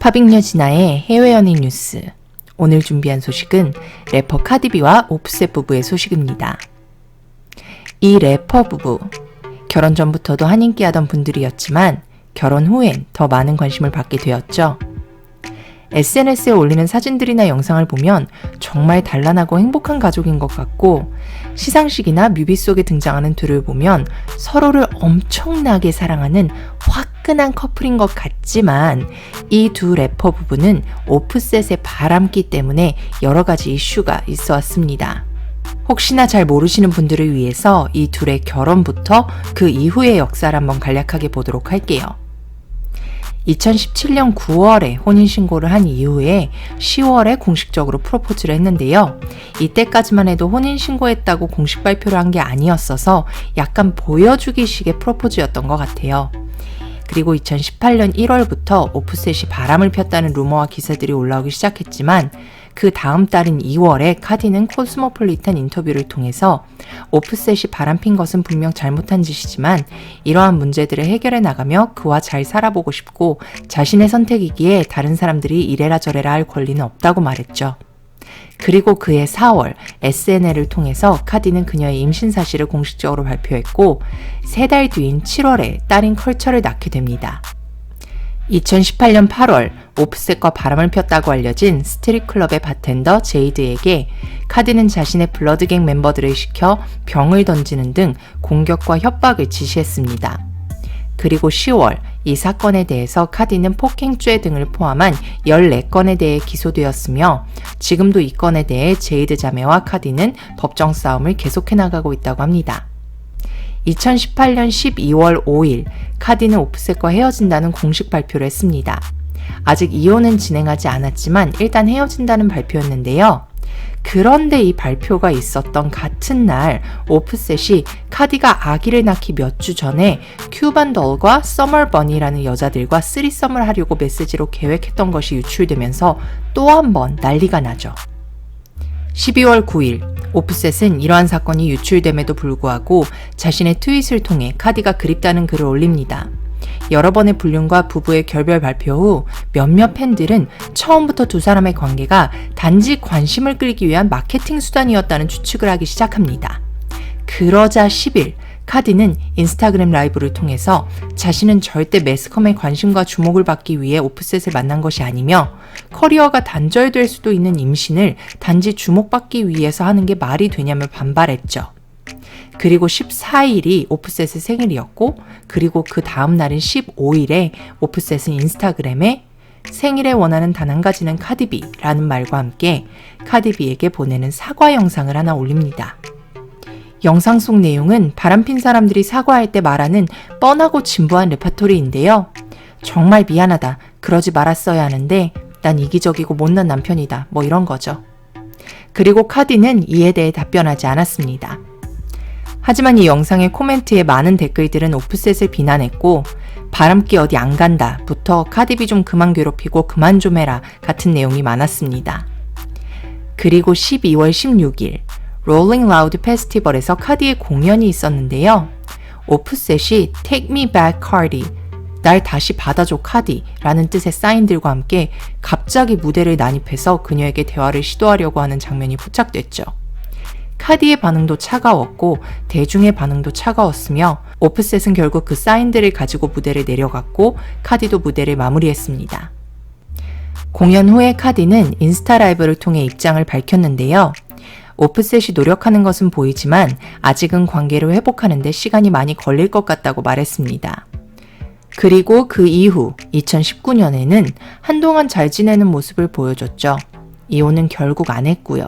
팝잉여 진아의 해외 연예인 뉴스. 오늘 준비한 소식은 래퍼 카디비와 오프셋 부부의 소식입니다. 이 래퍼 부부, 결혼 전부터도 한인기하던 분들이었지만 결혼 후엔 더 많은 관심을 받게 되었죠. SNS에 올리는 사진들이나 영상을 보면 정말 단란하고 행복한 가족인 것 같고, 시상식이나 뮤비 속에 등장하는 둘을 보면 서로를 엄청나게 사랑하는 화끈한 커플인 것 같지만, 이 두 래퍼 부부는 오프셋의 바람기 때문에 여러 가지 이슈가 있어 왔습니다. 혹시나 잘 모르시는 분들을 위해서 이 둘의 결혼부터 그 이후의 역사를 한번 간략하게 보도록 할게요. 2017년 9월에 혼인신고를 한 이후에 10월에 공식적으로 프로포즈를 했는데요. 이때까지만 해도 혼인신고했다고 공식 발표를 한 게 아니었어서 약간 보여주기식의 프로포즈였던 것 같아요. 그리고 2018년 1월부터 오프셋이 바람을 폈다는 루머와 기사들이 올라오기 시작했지만, 그 다음 달인 2월에 카디는 코스모폴리탄 인터뷰를 통해서 오프셋이 바람핀 것은 분명 잘못한 짓이지만 이러한 문제들을 해결해 나가며 그와 잘 살아보고 싶고, 자신의 선택이기에 다른 사람들이 이래라 저래라 할 권리는 없다고 말했죠. 그리고 그해 4월 SNL을 통해서 카디는 그녀의 임신 사실을 공식적으로 발표했고, 3달 뒤인 7월에 딸인 컬처를 낳게 됩니다. 2018년 8월 오프셋과 바람을 폈다고 알려진 스트릿 클럽의 바텐더 제이드에게 카디는 자신의 블러드갱 멤버들을 시켜 병을 던지는 등 공격과 협박을 지시했습니다. 그리고 10월 이 사건에 대해서 카디는 폭행죄 등을 포함한 14건에 대해 기소되었으며, 지금도 이 건에 대해 제이드 자매와 카디는 법정 싸움을 계속해 나가고 있다고 합니다. 2018년 12월 5일 카디는 오프셋과 헤어진다는 공식 발표를 했습니다. 아직 이혼은 진행하지 않았지만 일단 헤어진다는 발표였는데요. 그런데 이 발표가 있었던 같은 날 오프셋이 카디가 아기를 낳기 몇 주 전에 큐반 덜과 서머 버니라는 여자들과 쓰리썸을 하려고 메시지로 계획했던 것이 유출되면서 또 한 번 난리가 나죠. 12월 9일 오프셋은 이러한 사건이 유출됨에도 불구하고 자신의 트윗을 통해 카디가 그립다는 글을 올립니다. 여러 번의 불륜과 부부의 결별 발표 후 몇몇 팬들은 처음부터 두 사람의 관계가 단지 관심을 끌기 위한 마케팅 수단이었다는 추측을 하기 시작합니다. 그러자 10일 카디는 인스타그램 라이브를 통해서 자신은 절대 매스컴의 관심과 주목을 받기 위해 오프셋을 만난 것이 아니며, 커리어가 단절될 수도 있는 임신을 단지 주목받기 위해서 하는 게 말이 되냐며 반발했죠. 그리고 14일이 오프셋의 생일이었고, 그리고 그 다음 날인 15일에 오프셋은 인스타그램에 생일에 원하는 단 한 가지는 카디비라는 말과 함께 카디비에게 보내는 사과 영상을 하나 올립니다. 영상 속 내용은 바람핀 사람들이 사과할 때 말하는 뻔하고 진부한 레파토리인데요. 정말 미안하다, 그러지 말았어야 하는데 난 이기적이고 못난 남편이다, 뭐 이런 거죠. 그리고 카디는 이에 대해 답변하지 않았습니다. 하지만 이 영상의 코멘트에 많은 댓글들은 오프셋을 비난했고, 바람기 어디 안 간다 부터 카디비 좀 그만 괴롭히고 그만 좀 해라 같은 내용이 많았습니다. 그리고 12월 16일 롤링 라우드 페스티벌에서 카디의 공연이 있었는데요. 오프셋이 Take me back Cardi, 날 다시 받아줘 카디 라는 뜻의 사인들과 함께 갑자기 무대를 난입해서 그녀에게 대화를 시도하려고 하는 장면이 포착됐죠. 카디의 반응도 차가웠고 대중의 반응도 차가웠으며, 오프셋은 결국 그 사인들을 가지고 무대를 내려갔고 카디도 무대를 마무리했습니다. 공연 후에 카디는 인스타 라이브를 통해 입장을 밝혔는데요. 오프셋이 노력하는 것은 보이지만 아직은 관계를 회복하는 데 시간이 많이 걸릴 것 같다고 말했습니다. 그리고 그 이후 2019년에는 한동안 잘 지내는 모습을 보여줬죠. 이혼은 결국 안 했고요.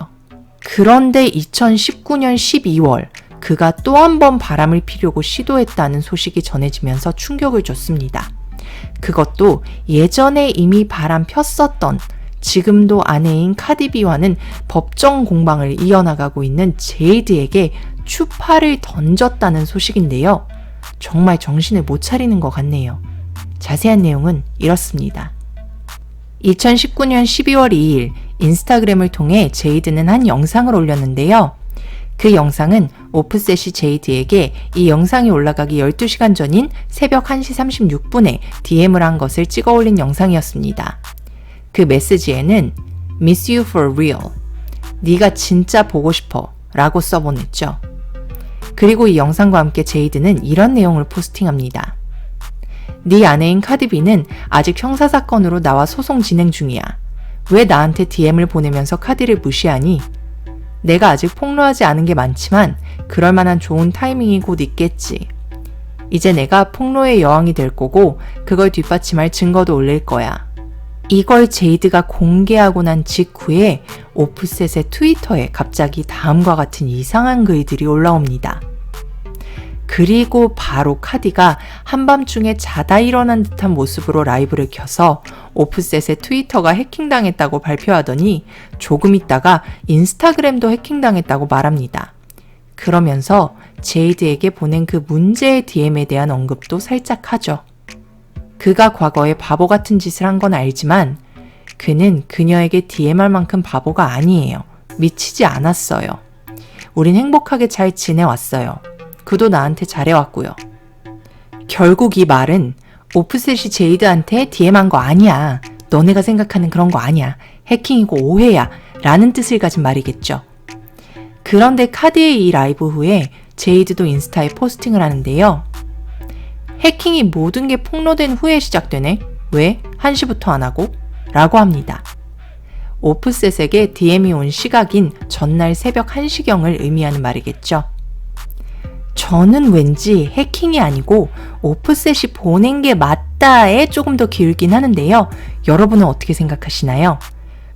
그런데 2019년 12월 그가 또 한 번 바람을 피려고 시도했다는 소식이 전해지면서 충격을 줬습니다. 그것도 예전에 이미 바람 폈었던, 지금도 아내인 카디비와는 법정 공방을 이어나가고 있는 제이드에게 추파를 던졌다는 소식인데요. 정말 정신을 못 차리는 것 같네요. 자세한 내용은 이렇습니다. 2019년 12월 2일 인스타그램을 통해 제이드는 한 영상을 올렸는데요. 그 영상은 오프셋이 제이드에게 이 영상이 올라가기 12시간 전인 새벽 1시 36분에 DM을 한 것을 찍어 올린 영상이었습니다. 그 메시지에는 Miss you for real. 네가 진짜 보고 싶어 라고 써보냈죠. 그리고 이 영상과 함께 제이드는 이런 내용을 포스팅합니다. 네 아내인 카디비는 아직 형사사건으로 나와 소송 진행 중이야. 왜 나한테 DM을 보내면서 카디를 무시하니? 내가 아직 폭로하지 않은 게 많지만 그럴 만한 좋은 타이밍이 곧 있겠지. 이제 내가 폭로의 여왕이 될 거고 그걸 뒷받침할 증거도 올릴 거야. 이걸 제이드가 공개하고 난 직후에 오프셋의 트위터에 갑자기 다음과 같은 이상한 글들이 올라옵니다. 그리고 바로 카디가 한밤중에 자다 일어난 듯한 모습으로 라이브를 켜서 오프셋의 트위터가 해킹당했다고 발표하더니 조금 있다가 인스타그램도 해킹당했다고 말합니다. 그러면서 제이드에게 보낸 그 문제의 DM에 대한 언급도 살짝 하죠. 그가 과거에 바보 같은 짓을 한 건 알지만 그는 그녀에게 DM할 만큼 바보가 아니에요. 미치지 않았어요. 우린 행복하게 잘 지내왔어요. 그도 나한테 잘해왔고요. 결국 이 말은 오프셋이 제이드한테 DM한 거 아니야. 너네가 생각하는 그런 거 아니야. 해킹이고 오해야. 라는 뜻을 가진 말이겠죠. 그런데 카디의 이 라이브 후에 제이드도 인스타에 포스팅을 하는데요. 해킹이 모든 게 폭로된 후에 시작되네. 왜? 1시부터 안 하고? 라고 합니다. 오프셋에게 DM이 온 시각인 전날 새벽 1시경을 의미하는 말이겠죠. 저는 왠지 해킹이 아니고 오프셋이 보낸 게 맞다에 조금 더 기울긴 하는데요. 여러분은 어떻게 생각하시나요?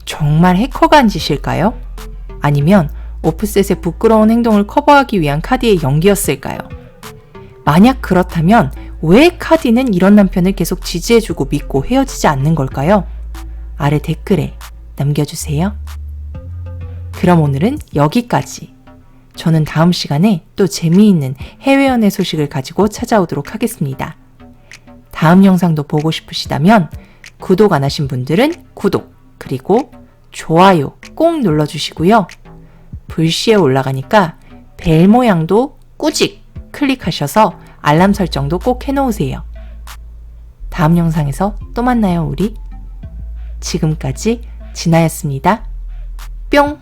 정말 해커가 한 짓일까요? 아니면 오프셋의 부끄러운 행동을 커버하기 위한 카디의 연기였을까요? 만약 그렇다면 왜 카디는 이런 남편을 계속 지지해주고 믿고 헤어지지 않는 걸까요? 아래 댓글에 남겨주세요. 그럼 오늘은 여기까지. 저는 다음 시간에 또 재미있는 해외 연애 소식을 가지고 찾아오도록 하겠습니다. 다음 영상도 보고 싶으시다면 구독 안 하신 분들은 구독, 그리고 좋아요 꼭 눌러주시고요. 불시에 올라가니까 벨 모양도 꾸직 클릭하셔서 알람 설정도 꼭 해놓으세요. 다음 영상에서 또 만나요, 우리. 지금까지 진아였습니다. 뿅!